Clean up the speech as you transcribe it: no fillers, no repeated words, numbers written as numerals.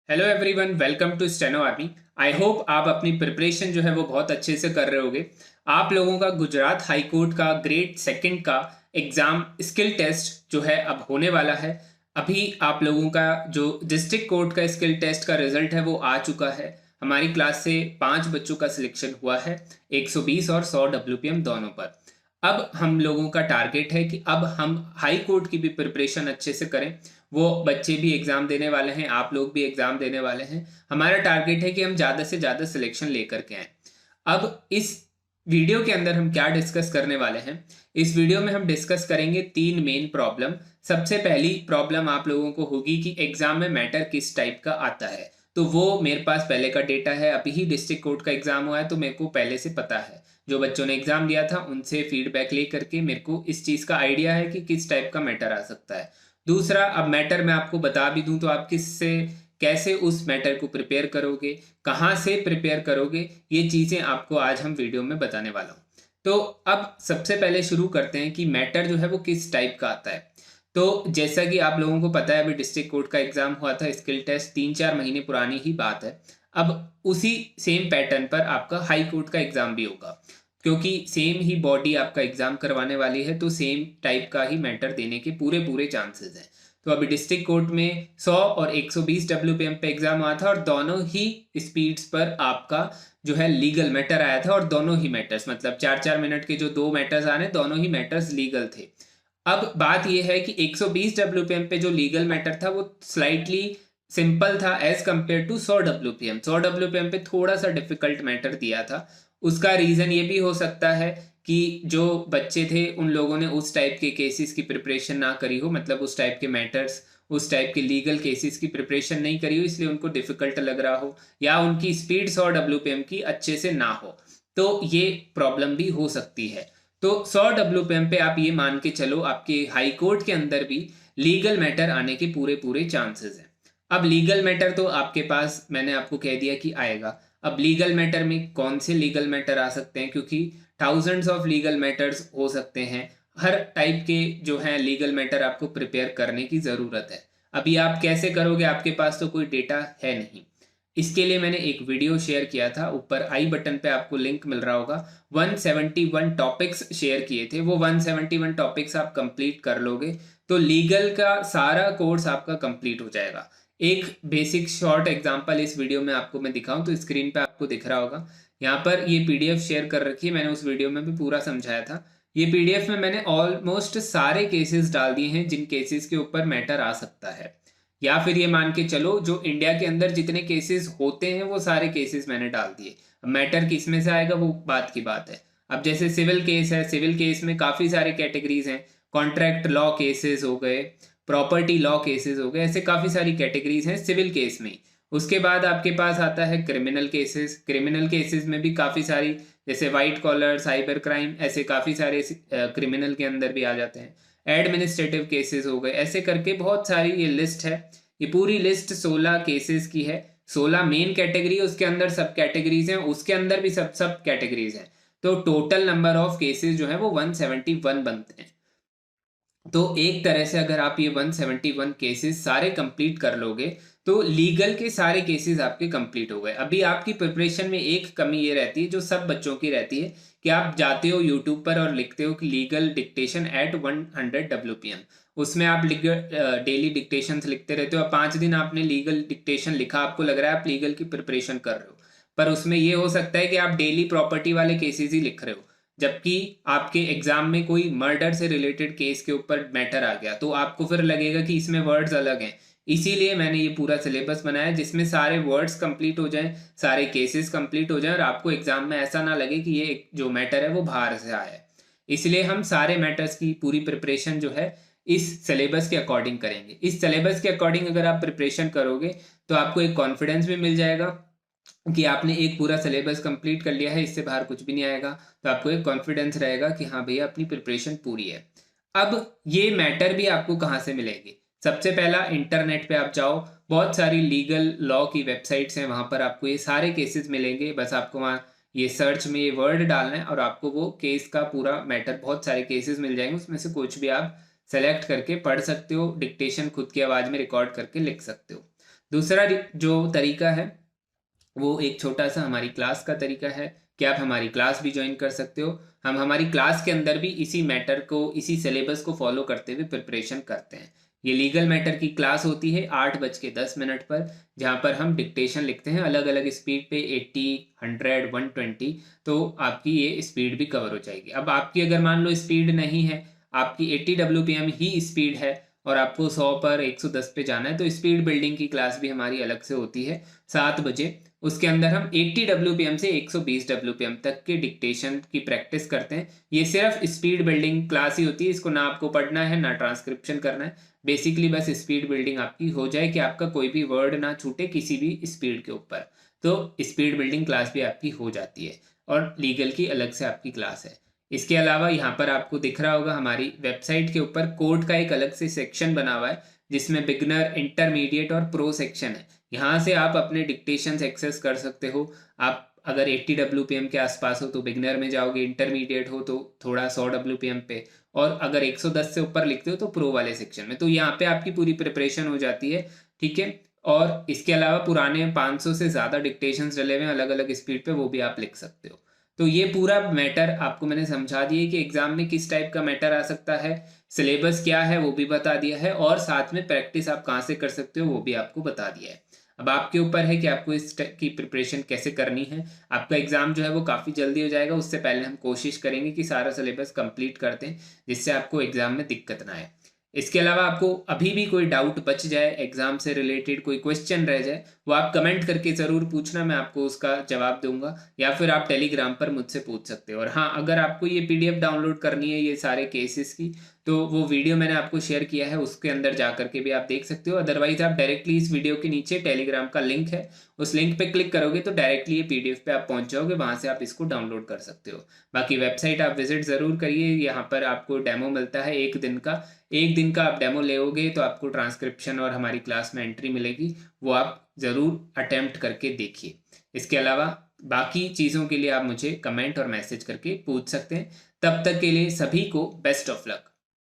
Hello everyone, welcome to steno army. I hope आप अपनी preparation जो है वो बहुत अच्छे से कर रहे होगे। आप लोगों का गुजरात हाई कोर्ट का ग्रेड सेकंड का एग्जाम स्किल टेस्ट जो है अब होने वाला है। अभी आप लोगों का जो डिस्ट्रिक्ट कोर्ट का स्किल टेस्ट का रिजल्ट है वो आ चुका है। हमारी क्लास से 5 बच्चों का सिलेक्शन हुआ है, 120 और 100 WPM दोनों पर। अब हम लोगों का टारगेट है कि अब हम हाई कोर्ट की भी प्रिपरेशन अच्छे से करें। वो बच्चे भी एग्जाम देने वाले हैं, आप लोग भी एग्जाम देने वाले हैं। हमारा टारगेट है कि हम ज़्यादा से ज़्यादा सिलेक्शन लेकर के आए। अब इस वीडियो के अंदर हम क्या डिस्कस करने वाले हैं? इस वीडियो में हम डिस्कस करेंगे 3 मेन प्रॉब्लम। सबसे पहली प्रॉब्लम आप लोगों को होगी कि एग्जाम में मैटर किस टाइप का आता है। तो वो मेरे पास पहले का डेटा है, अभी ही डिस्ट्रिक्ट कोर्ट का एग्जाम हुआ है तो मेरे को पहले से पता है। जो बच्चों ने एग्जाम दिया था उनसे फीडबैक ले करके मेरे को इस चीज़ का आइडिया है कि किस टाइप का मैटर आ सकता है। दूसरा, अब मैटर मैं आपको बता भी दूं तो आप किससे कैसे उस मैटर को प्रिपेयर करोगे, कहाँ से प्रिपेयर करोगे, ये चीज़ें आपको आज हम वीडियो में बताने वाला हूँ। तो अब सबसे पहले शुरू करते हैं कि मैटर जो है वो किस टाइप का आता है। तो जैसा कि आप लोगों को पता है, अभी डिस्ट्रिक्ट कोर्ट का एग्जाम हुआ था, स्किल टेस्ट 3-4 महीने पुरानी ही बात है। अब उसी सेम पैटर्न पर आपका हाई कोर्ट का एग्जाम भी होगा, क्योंकि सेम ही बॉडी आपका एग्जाम करवाने वाली है तो सेम टाइप का ही मैटर देने के पूरे पूरे चांसेस हैं। तो अभी डिस्ट्रिक्ट कोर्ट में 100 और 120 WPM पे एग्जाम हुआ था और दोनों ही स्पीड्स पर आपका जो है लीगल मैटर आया था, और दोनों ही मैटर्स मतलब 4-4 मिनट के जो 2 मैटर्स आने, दोनों ही मैटर्स लीगल थे। अब बात यह है कि 120 WPM पे जो लीगल मैटर था वो स्लाइटली सिंपल था as compare to 100 WPM। 100 WPM पे थोड़ा सा डिफिकल्ट मैटर दिया था। उसका रीज़न ये भी हो सकता है कि जो बच्चे थे उन लोगों ने उस टाइप के केसेस की प्रिपरेशन ना करी हो, मतलब उस टाइप के मैटर्स, उस टाइप के लीगल केसेस की प्रिपरेशन नहीं करी हो, इसलिए उनको डिफिकल्ट लग रहा हो, या उनकी स्पीड 100 WPM की अच्छे से ना हो। तो ये प्रॉब्लम भी हो सकती है। तो 100 WPM पे आप ये मान के चलो आपके हाई कोर्ट के अंदर भी लीगल मैटर आने के पूरे पूरे चांसेस हैं। अब लीगल मैटर तो आपके पास मैंने आपको कह दिया कि आएगा। अब लीगल मैटर में कौन से लीगल मैटर आ सकते हैं, क्योंकि थाउजेंड्स ऑफ लीगल मैटर्स हो सकते हैं। हर टाइप के जो है लीगल मैटर आपको प्रिपेयर करने की ज़रूरत है। अभी आप कैसे करोगे, आपके पास तो कोई डेटा है नहीं। इसके लिए मैंने एक वीडियो शेयर किया था, ऊपर आई बटन पे आपको लिंक मिल रहा होगा। 171 टॉपिक्स शेयर किए थे, वो 171 टॉपिक्स आप कंप्लीट कर लोगे तो लीगल का सारा कोर्स आपका कंप्लीट हो जाएगा। एक बेसिक शॉर्ट एग्जांपल इस वीडियो में आपको मैं दिखाऊं तो स्क्रीन पे आपको दिख रहा होगा। यहाँ पर ये पीडीएफ शेयर कर रखी है, मैंने उस वीडियो में भी पूरा समझाया था। ये पीडीएफ में मैंने ऑलमोस्ट सारे केसेस डाल दिए हैं जिन केसेस के ऊपर मैटर आ सकता है। या फिर ये मान के चलो जो इंडिया के अंदर जितने केसेस होते हैं वो सारे केसेस मैंने डाल दिए। अब मैटर किस में से आएगा वो बात की बात है। अब जैसे सिविल केस है, सिविल केस में काफ़ी सारे कैटेगरीज हैं। कॉन्ट्रैक्ट लॉ केसेस हो गए, प्रॉपर्टी लॉ केसेस हो गए, ऐसे काफ़ी सारी कैटेगरीज हैं सिविल केस में। उसके बाद आपके पास आता है क्रिमिनल केसेस। क्रिमिनल केसेस में भी काफ़ी सारी, जैसे वाइट कॉलर, साइबर क्राइम, ऐसे काफ़ी सारे क्रिमिनल के अंदर भी आ जाते हैं। एडमिनिस्ट्रेटिव केसेस हो गए, ऐसे करके बहुत सारी ये लिस्ट है। ये पूरी लिस्ट 16 केसेस की है। 16 मेन कैटेगरी, उसके अंदर सब कैटेगरीज हैं, उसके अंदर भी सब सब कैटेगरीज हैं। तो टोटल नंबर ऑफ केसेस जो है वो 171 बनते हैं। तो एक तरह से अगर आप ये 171 केसेस सारे कंप्लीट कर लोगे तो लीगल के सारे केसेस आपके कंप्लीट हो गए। अभी आपकी प्रिपरेशन में एक कमी ये रहती है जो सब बच्चों की रहती है, कि आप जाते हो यूट्यूब पर और लिखते हो कि लीगल डिक्टेशन एट 100 WPM। उसमें आप डेली डिक्टेशन लिखते रहते हो। 5 दिन आपने लीगल डिक्टेशन लिखा, आपको लग रहा है आप लीगल की प्रिपरेशन कर रहे हो, पर उसमें ये हो सकता है कि आप डेली प्रॉपर्टी वाले केसेस ही लिख रहे हो, जबकि आपके एग्जाम में कोई मर्डर से रिलेटेड केस के ऊपर मैटर आ गया तो आपको फिर लगेगा कि इसमें वर्ड्स अलग हैं। इसीलिए मैंने ये पूरा सिलेबस बनाया जिसमें सारे वर्ड्स कंप्लीट हो जाएं, सारे केसेस कंप्लीट हो जाएं, और आपको एग्जाम में ऐसा ना लगे कि ये जो मैटर है वो बाहर से आया है। इसलिए हम सारे मैटर्स की पूरी प्रिपरेशन जो है इस सिलेबस के अकॉर्डिंग करेंगे। इस सिलेबस के अकॉर्डिंग अगर आप प्रिपरेशन करोगे तो आपको एक कॉन्फिडेंस भी मिल जाएगा कि आपने एक पूरा सिलेबस कंप्लीट कर लिया है, इससे बाहर कुछ भी नहीं आएगा। तो आपको एक कॉन्फिडेंस रहेगा कि हाँ भैया अपनी प्रिपरेशन पूरी है। अब ये मैटर भी आपको कहाँ से मिलेंगे? सबसे पहला, इंटरनेट पे आप जाओ, बहुत सारी लीगल लॉ की वेबसाइट्स हैं, वहाँ पर आपको ये सारे केसेस मिलेंगे। बस आपको वहाँ ये सर्च में ये वर्ड डालना है और आपको वो केस का पूरा मैटर, बहुत सारे केसेस मिल जाएंगे, उसमें से कुछ भी आप सेलेक्ट करके पढ़ सकते हो, डिक्टेशन खुद की आवाज़ में रिकॉर्ड करके लिख सकते हो। दूसरा जो तरीका है वो एक छोटा सा हमारी क्लास का तरीका है कि आप हमारी क्लास भी ज्वाइन कर सकते हो। हम हमारी क्लास के अंदर भी इसी मैटर को, इसी सिलेबस को फॉलो करते हुए प्रिपरेशन करते हैं। ये लीगल मैटर की क्लास होती है 8:10 पर, जहाँ पर हम डिक्टेशन लिखते हैं अलग अलग स्पीड पे, 80, 100, 120। तो आपकी ये स्पीड भी कवर हो जाएगी। अब आपकी अगर मान लो स्पीड नहीं है, आपकी 80 WPM ही स्पीड है और आपको 100 पर 110 पे जाना है, तो स्पीड बिल्डिंग की क्लास भी हमारी अलग से होती है 7 बजे। उसके अंदर हम 80 WPM से 120 WPM तक के डिक्टेशन की प्रैक्टिस करते हैं। ये सिर्फ स्पीड बिल्डिंग क्लास ही होती है, इसको ना आपको पढ़ना है ना ट्रांसक्रिप्शन करना है। बेसिकली बस स्पीड बिल्डिंग आपकी हो जाए कि आपका कोई भी वर्ड ना छूटे किसी भी स्पीड के ऊपर, तो स्पीड बिल्डिंग क्लास भी आपकी हो जाती है और लीगल की अलग से आपकी क्लास है। इसके अलावा यहाँ पर आपको दिख रहा होगा हमारी वेबसाइट के ऊपर कोड का एक अलग से सेक्शन बना हुआ है, जिसमें बिगनर, इंटरमीडिएट और प्रो सेक्शन है। यहाँ से आप अपने डिक्टेशंस एक्सेस कर सकते हो। आप अगर 80 WPM के आसपास हो तो बिगनर में जाओगे, इंटरमीडिएट हो तो थोड़ा 100 WPM पे, और अगर 110 से ऊपर लिखते हो तो प्रो वाले सेक्शन में। तो यहाँ पे आपकी पूरी प्रिपरेशन हो जाती है, ठीक है। और इसके अलावा पुराने 500 से ज़्यादा डिक्टेशंस डले हुए हैं अलग अलग स्पीड पे, वो भी आप लिख सकते हो। तो ये पूरा मैटर आपको मैंने समझा दिया कि एग्जाम में किस टाइप का मैटर आ सकता है, सिलेबस क्या है वो भी बता दिया है, और साथ में प्रैक्टिस आप कहाँ से कर सकते हो वो भी आपको बता दिया है। अब आपके ऊपर है कि आपको इस की प्रिपरेशन कैसे करनी है। आपका एग्जाम जो है वो काफ़ी जल्दी हो जाएगा, उससे पहले हम कोशिश करेंगे कि सारा सिलेबस कंप्लीट करते हैं, जिससे आपको एग्जाम में दिक्कत ना आए। इसके अलावा आपको अभी भी कोई डाउट बच जाए, एग्जाम से रिलेटेड कोई क्वेश्चन रह जाए, वो आप कमेंट करके ज़रूर पूछना, मैं आपको उसका जवाब दूंगा, या फिर आप टेलीग्राम पर मुझसे पूछ सकते हो। और हाँ, अगर आपको ये PDF डाउनलोड करनी है ये सारे केसेस की, तो वो वीडियो मैंने आपको शेयर किया है, उसके अंदर जा करके भी आप देख सकते हो। अदरवाइज आप डायरेक्टली इस वीडियो के नीचे टेलीग्राम का लिंक है, उस लिंक पे क्लिक करोगे तो डायरेक्टली ये PDF पे आप पहुंच जाओगे, वहां से आप इसको डाउनलोड कर सकते हो। बाकी वेबसाइट आप विजिट ज़रूर करिए, यहाँ पर आपको डेमो मिलता है 1 दिन का आप डेमो लेोगे तो आपको ट्रांसक्रिप्शन और हमारी क्लास में एंट्री मिलेगी, वो आप ज़रूर अटेम्प्ट करके देखिए। इसके अलावा बाकी चीज़ों के लिए आप मुझे कमेंट और मैसेज करके पूछ सकते हैं। तब तक के लिए सभी को बेस्ट ऑफ लक।